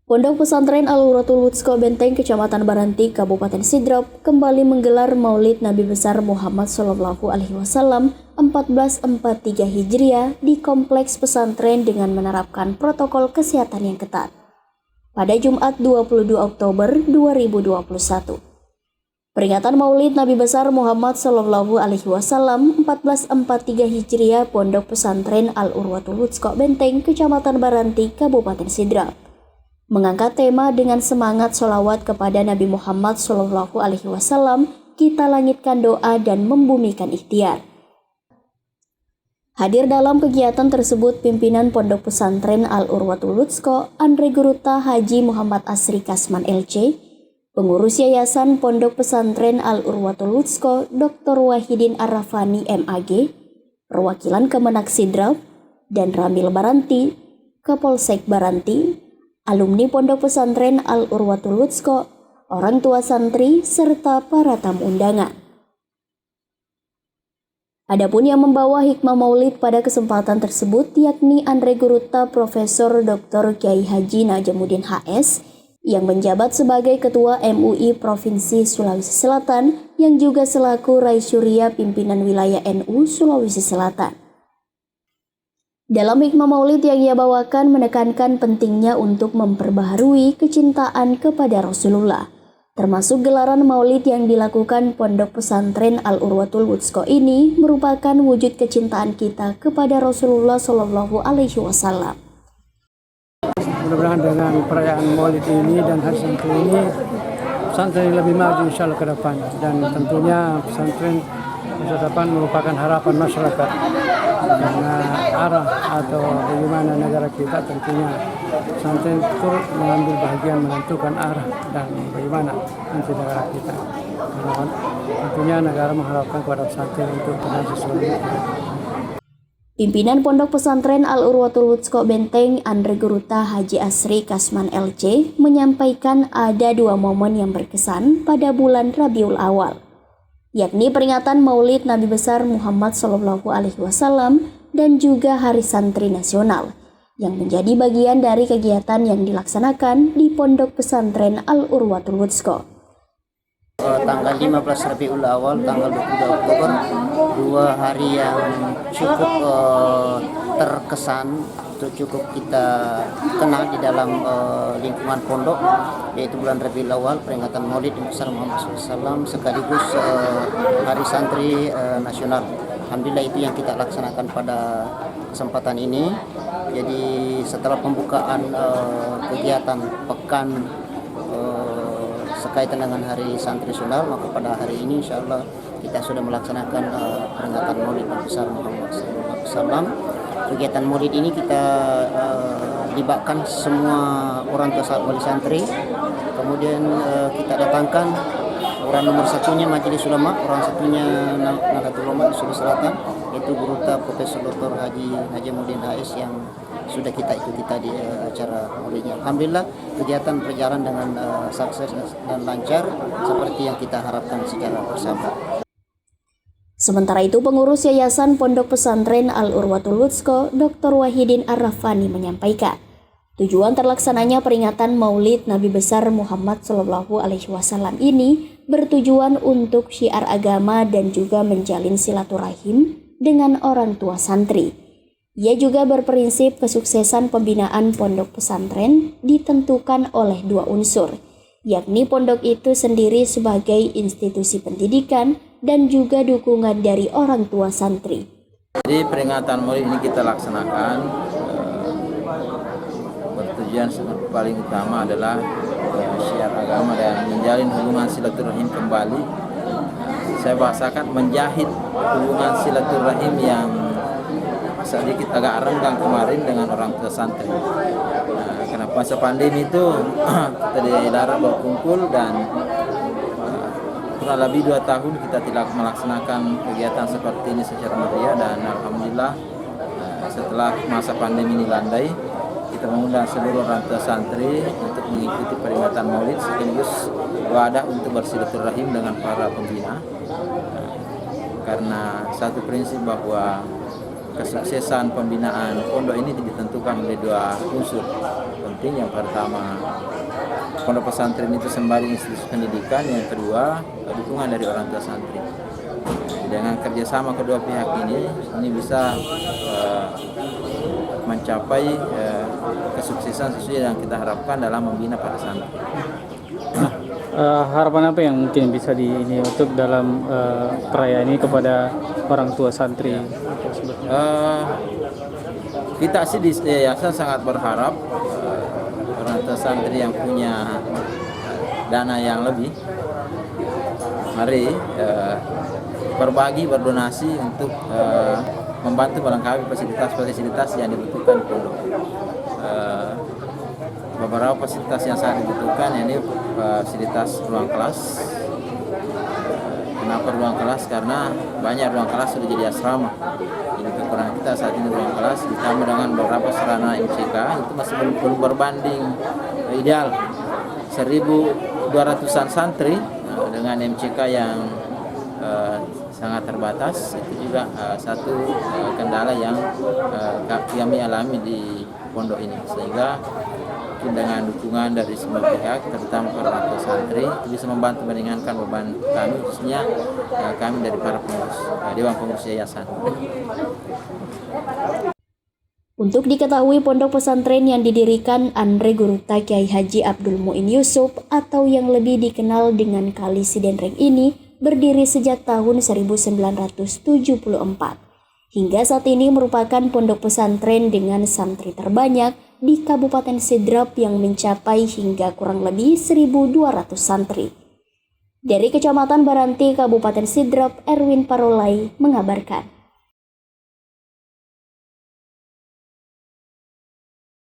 Pondok Pesantren Al-Uratul Wutsqa Benteng, Kecamatan Baranti, Kabupaten Sidrap, kembali menggelar Maulid Nabi Besar Muhammad SAW 1443 Hijriah di Kompleks Pesantren dengan menerapkan protokol kesehatan yang ketat. Pada Jumat 22 Oktober 2021. Peringatan Maulid Nabi Besar Muhammad SAW 1443 Hijriah Pondok Pesantren Al-Uratul Wutsqa Benteng, Kecamatan Baranti, Kabupaten Sidrap, mengangkat tema dengan semangat sholawat kepada Nabi Muhammad SAW, kita langitkan doa dan membumikan ikhtiar. Hadir dalam kegiatan tersebut pimpinan Pondok Pesantren Al-Uratul Wutsqa Andre Guruta Haji Muhammad Asri Kasman LC, pengurus Yayasan Pondok Pesantren Al-Uratul Wutsqa Dr. Wahidin Arrafani MAG, perwakilan Kemenak Sidrap, dan Ramil Baranti, Kapolsek Baranti, alumni Pondok Pesantren Al-Uratul Wutsqa, orang tua santri, serta para tamu undangan. Adapun yang membawa hikmah maulid pada kesempatan tersebut yakni Andre Guruta Profesor Dr. Kiai Haji Najamuddin HS yang menjabat sebagai Ketua MUI Provinsi Sulawesi Selatan yang juga selaku Raisyuria Pimpinan Wilayah NU Sulawesi Selatan. Dalam hikmah maulid yang ia bawakan menekankan pentingnya untuk memperbaharui kecintaan kepada Rasulullah, termasuk gelaran maulid yang dilakukan Pondok Pesantren Al-Uratul Wutsqa ini merupakan wujud kecintaan kita kepada Rasulullah SAW. Mudah-mudahan dengan perayaan maulid ini dan hari santri ini, pesantren lebih maju insya Allah ke depan, dan tentunya pesantren masa depan merupakan harapan masyarakat. Karena arah atau bagaimana negara kita, tentunya pesantren turut mengambil bagian menentukan arah dan bagaimana nanti negara kita. Tentunya negara mengharapkan kepada pesantren untuk berhasil selanjutnya. Pimpinan Pondok Pesantren Al-Uratul Wutsqa Benteng Andre Guruta Haji Asri Kasman LC menyampaikan ada dua momen yang berkesan pada bulan Rabiul Awal, yakni peringatan Maulid Nabi Besar Muhammad SAW dan juga Hari Santri Nasional, yang menjadi bagian dari kegiatan yang dilaksanakan di Pondok Pesantren Al-Uratul Wutsqa. Tanggal 15 Rabiul Awal, tanggal 22 Oktober, dua hari yang cukup terkesan, cukup kita kenal di dalam lingkungan pondok, yaitu bulan Rabiul Awal, peringatan Maulid Nabi Besar Muhammad SAW sekaligus Hari Santri Nasional. Alhamdulillah itu yang kita laksanakan pada kesempatan ini. Jadi setelah pembukaan kegiatan pekan sekaitan dengan Hari Santri Nasional, maka pada hari ini insya Allah kita sudah melaksanakan peringatan Maulid Nabi Besar Muhammad SAW. Kegiatan Maulid ini kita libatkan semua orang tua wali santri, kemudian kita datangkan orang nomor satunya Majelis Ulama, orang satunya Nahdlatul Ulama di Sulawesi Selatan, yaitu Guruta Profesor Dr. Haji Najamuddin HS yang sudah kita ikuti tadi acara maulidnya. Alhamdulillah kegiatan berjalan dengan sukses dan lancar seperti yang kita harapkan secara bersama. Sementara itu, pengurus Yayasan Pondok Pesantren Al-Uratul Wutsqa Dr. Wahidin Arrafani menyampaikan, tujuan terlaksananya peringatan Maulid Nabi Besar Muhammad SAW ini bertujuan untuk syiar agama dan juga menjalin silaturahim dengan orang tua santri. Ia juga berprinsip kesuksesan pembinaan pondok pesantren ditentukan oleh dua unsur, yakni pondok itu sendiri sebagai institusi pendidikan dan juga dukungan dari orang tua santri. Jadi peringatan Maulid ini kita laksanakan bertujuan paling utama adalah syiar agama dan menjalin hubungan silaturahim kembali. Saya bahasakan menjahit hubungan silaturahim yang sedikit agak renggang kemarin dengan orang tua santri. Karena masa pandemi itu kita dilarang berkumpul dan kurang lebih 2 tahun kita tidak melaksanakan kegiatan seperti ini secara meriah, dan alhamdulillah setelah masa pandemi ini landai, kita mengundang seluruh orang tua santri untuk mengikuti peringatan Maulid sekaligus wadah untuk bersilaturahim dengan para pembina. Karena satu prinsip bahwa kesuksesan pembinaan pondok ini ditentukan oleh dua unsur penting. Yang pertama, pondok pesantren itu sembari institusi pendidikan. Yang kedua, dukungan dari orang tua santri. Dengan kerjasama kedua pihak ini bisa mencapai kesuksesan sesuai yang kita harapkan dalam membina para santri. Harapan apa yang mungkin bisa ini untuk dalam perayaan ini kepada orang tua santri? Kita sih di yayasan sangat berharap orang tua santri yang punya dana yang lebih, mari berbagi, berdonasi untuk membantu melengkapi fasilitas-fasilitas yang dibutuhkan pondok. Beberapa fasilitas yang sangat dibutuhkan, ini fasilitas ruang kelas. Kenapa ruang kelas? Karena banyak ruang kelas sudah jadi asrama. Ini kekurangan kita saat ini ruang kelas, ditambah dengan beberapa sarana MCK itu masih belum berbanding ideal. 1.200-an santri dengan MCK yang sangat terbatas, itu juga satu kendala yang kami alami di pondok ini, sehingga dengan dukungan dari semua pihak, terutama para orang tua santri, itu bisa membantu meringankan beban kami, khususnya kami dari para pengurus Dewan Pengurus Yayasan. Untuk diketahui, pondok pesantren yang didirikan Andre Guruta Kiai Haji Abdul Muin Yusuf atau yang lebih dikenal dengan Kali Sidenreng ini berdiri sejak tahun 1974. Hingga saat ini merupakan pondok pesantren dengan santri terbanyak di Kabupaten Sidrap yang mencapai hingga kurang lebih 1.200 santri. Dari Kecamatan Baranti, Kabupaten Sidrap, Erwin Parolai mengabarkan.